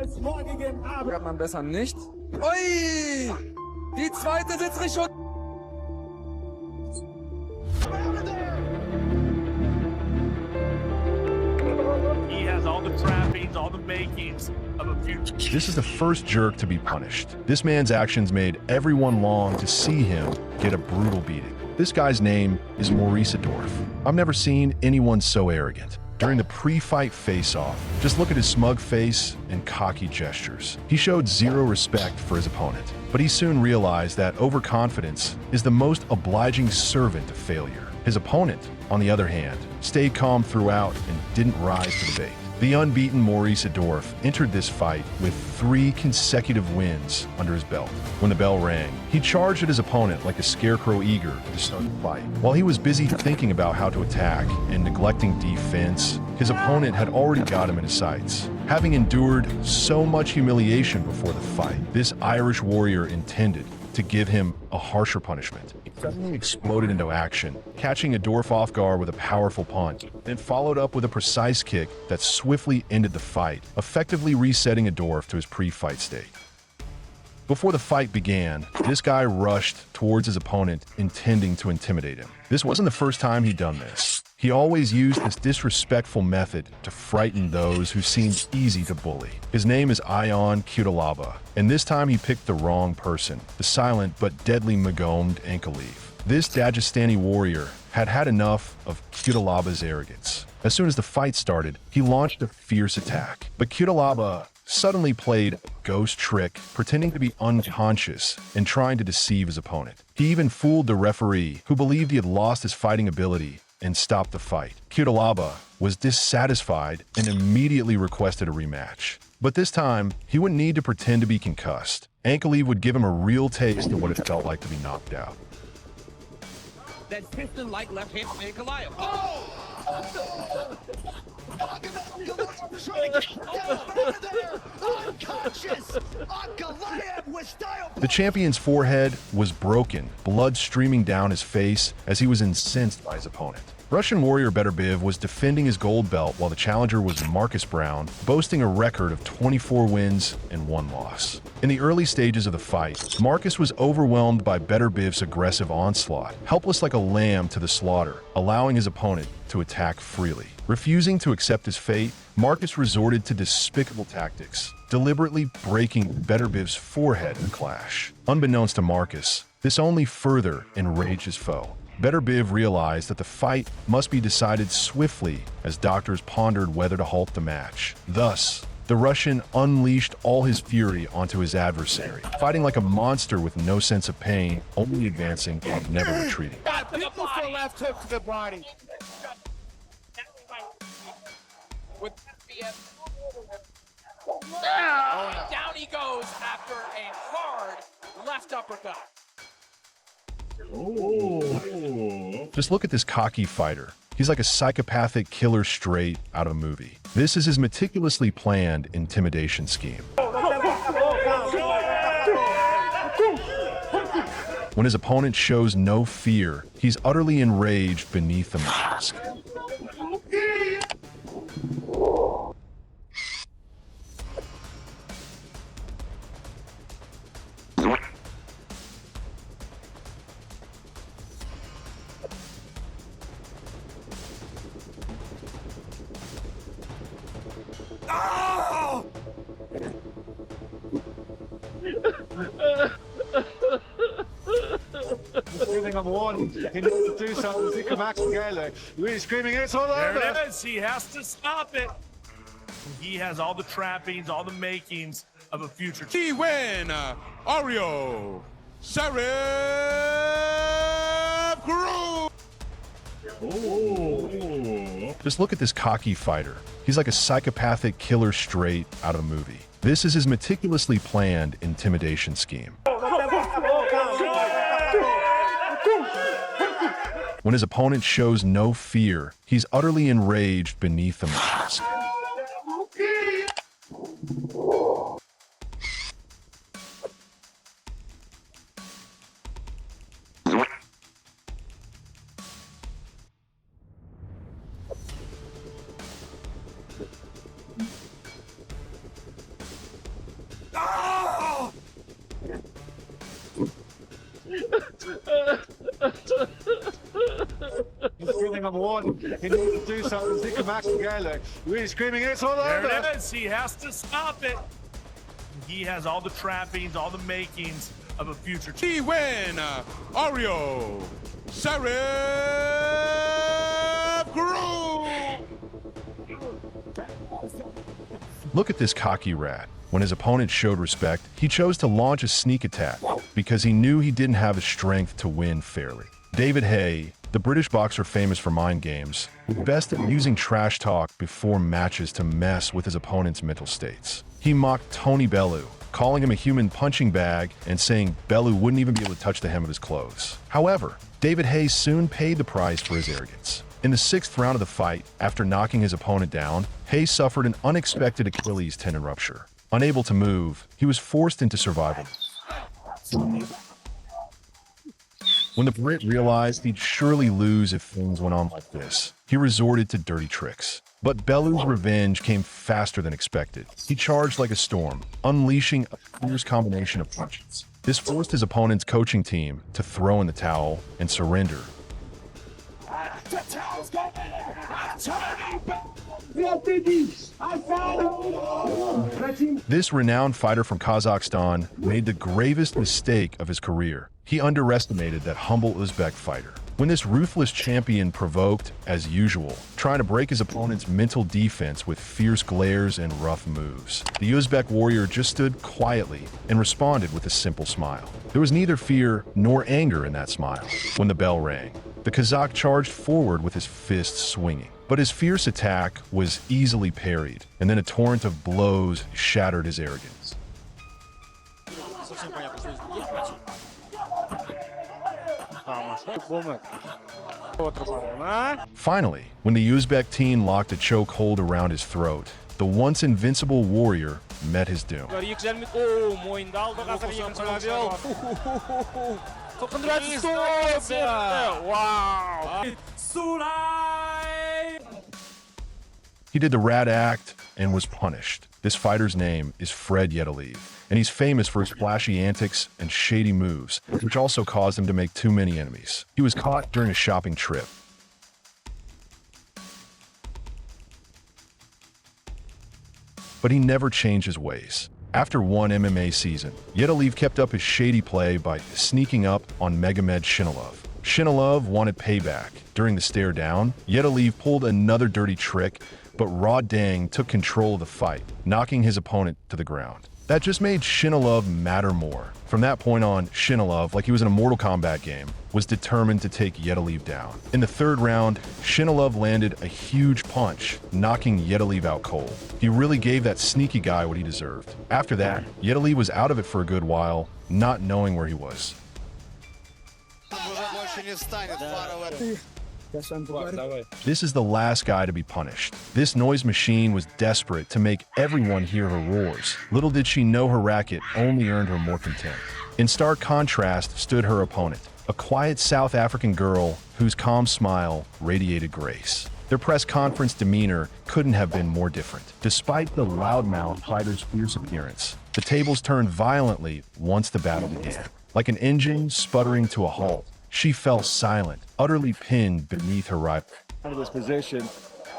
des morgigen Abends. Hört man besser nicht. Ui! Die zweite Sitzrichtung. He has all the trappings, all the makings of a future. This is the first jerk to be punished. This man's actions made everyone long to see him get a brutal beating. This guy's name is Maurice Adorf. I've never seen anyone so arrogant. During the pre-fight face-off, just look at his smug face and cocky gestures. He showed zero respect for his opponent, but he soon realized that overconfidence is the most obliging servant of failure. His opponent, on the other hand, stayed calm throughout and didn't rise to the bait. The unbeaten Maurice Adorf entered this fight with 3 consecutive wins under his belt. When the bell rang, he charged at his opponent like a scarecrow eager to start the fight. While he was busy thinking about how to attack and neglecting defense, his opponent had already got him in his sights. Having endured so much humiliation before the fight, this Irish warrior intended to give him a harsher punishment. He suddenly exploded into action, catching Adorf off guard with a powerful punch, then followed up with a precise kick that swiftly ended the fight, effectively resetting Adorf to his pre-fight state. Before the fight began, this guy rushed towards his opponent, intending to intimidate him. This wasn't the first time he'd done this. He always used this disrespectful method to frighten those who seemed easy to bully. His name is Ion Cutelaba, and this time he picked the wrong person, the silent but deadly Magomed Ankaleev. This Dagestani warrior had had enough of Cutelaba's arrogance. As soon as the fight started, he launched a fierce attack, but Cutelaba suddenly played a ghost trick, pretending to be unconscious and trying to deceive his opponent. He even fooled the referee, who believed he had lost his fighting ability and stopped the fight. Cutelaba was dissatisfied and immediately requested a rematch. But this time, he wouldn't need to pretend to be concussed. Ankaleev would give him a real taste of what it felt like to be knocked out. That piston-like left hand from Ankalaev. Oh! The champion's forehead was broken, blood streaming down his face as he was incensed by his opponent. Russian warrior Beterbiv was defending his gold belt while the challenger was Marcus Brown, boasting a record of 24 wins and 1 loss. In the early stages of the fight, Marcus was overwhelmed by Beterbiv's aggressive onslaught, helpless like a lamb to the slaughter, allowing his opponent to attack freely. Refusing to accept his fate, Marcus resorted to despicable tactics, deliberately breaking Beterbiv's forehead in the clash. Unbeknownst to Marcus, this only further enraged his foe. Beterbiv realized that the fight must be decided swiftly as doctors pondered whether to halt the match. Thus, the Russian unleashed all his fury onto his adversary, fighting like a monster with no sense of pain, only advancing and never retreating. Beautiful left hook to the body. Down he goes after a hard left uppercut. Just look at this cocky fighter. He's like a psychopathic killer straight out of a movie. This is his meticulously planned intimidation scheme. When his opponent shows no fear, he's utterly enraged beneath the mask. Screaming on the wall. He needs to do something. He come back together. Really screaming, it's all over. There it is. He has to stop it. He has all the trappings, all the makings of a future. He win, Oreo Sheriff Crew. Just look at this cocky fighter. He's like a psychopathic killer straight out of a movie. This is his meticulously planned intimidation scheme. When his opponent shows no fear, he's utterly enraged beneath the mask. number one. He needs to do something. Zika Max Gale really screaming, it's all There over. it is. He has to stop it. He has all the trappings, all the makings of a future. He win. Oreo. Sheriff Groove. Look at this cocky rat. When his opponent showed respect, he chose to launch a sneak attack because he knew he didn't have the strength to win fairly. David Haye, the British boxer famous for mind games, was best at using trash talk before matches to mess with his opponent's mental states. He mocked Tony Bellew, calling him a human punching bag and saying Bellew wouldn't even be able to touch the hem of his clothes. However, David Haye soon paid the price for his arrogance. In the 6th round of the fight, after knocking his opponent down, Haye suffered an unexpected Achilles tendon rupture. Unable to move, he was forced into survival. When the Brit realized he'd surely lose if things went on like this, he resorted to dirty tricks. But Bellew's revenge came faster than expected. He charged like a storm, unleashing a fierce combination of punches. This forced his opponent's coaching team to throw in the towel and surrender. This renowned fighter from Kazakhstan made the gravest mistake of his career. He underestimated that humble Uzbek fighter. When this ruthless champion provoked, as usual, trying to break his opponent's mental defense with fierce glares and rough moves, the Uzbek warrior just stood quietly and responded with a simple smile. There was neither fear nor anger in that smile. When the bell rang, the Kazakh charged forward with his fists swinging. But his fierce attack was easily parried, and then a torrent of blows shattered his arrogance. Finally, when the Uzbek teen locked a chokehold around his throat, the once invincible warrior met his doom. He did the rat act and was punished. This fighter's name is Fred Yedelev, and he's famous for his flashy antics and shady moves, which also caused him to make too many enemies. He was caught during a shopping trip. But he never changed his ways. After one MMA season, Yedelev kept up his shady play by sneaking up on Megamed Shinilov. Shinilov wanted payback. During the stare down, Yedelev pulled another dirty trick, but Raw Dang took control of the fight, knocking his opponent to the ground. That just made Shinilov matter more. From that point on, Shinilov, like he was in a Mortal Kombat game, was determined to take Yedelev down. In the 3rd round, Shinilov landed a huge punch, knocking Yedelev out cold. He really gave that sneaky guy what he deserved. After that, Yedelev was out of it for a good while, not knowing where he was. This is the last guy to be punished. This noise machine was desperate to make everyone hear her roars. Little did she know her racket only earned her more contempt. In stark contrast stood her opponent, a quiet South African girl whose calm smile radiated grace. Their press conference demeanor couldn't have been more different. Despite the loudmouth fighter's fierce appearance, the tables turned violently once the battle began. Like an engine sputtering to a halt, she fell silent, utterly pinned beneath her rival. Out of this position,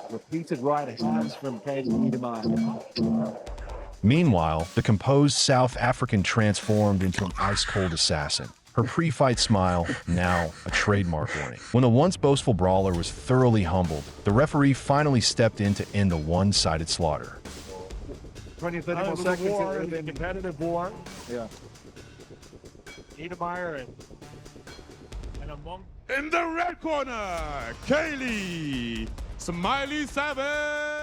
repeated right hands from Katie Niedermeyer. Meanwhile, the composed South African transformed into an ice-cold assassin. Her pre-fight smile, now a trademark warning. When the once boastful brawler was thoroughly humbled, the referee finally stepped in to end the one-sided slaughter. 20, 30 more seconds. War, in competitive war. Yeah. Niedermeyer and among. In the red corner, Kaylee Smiley 7.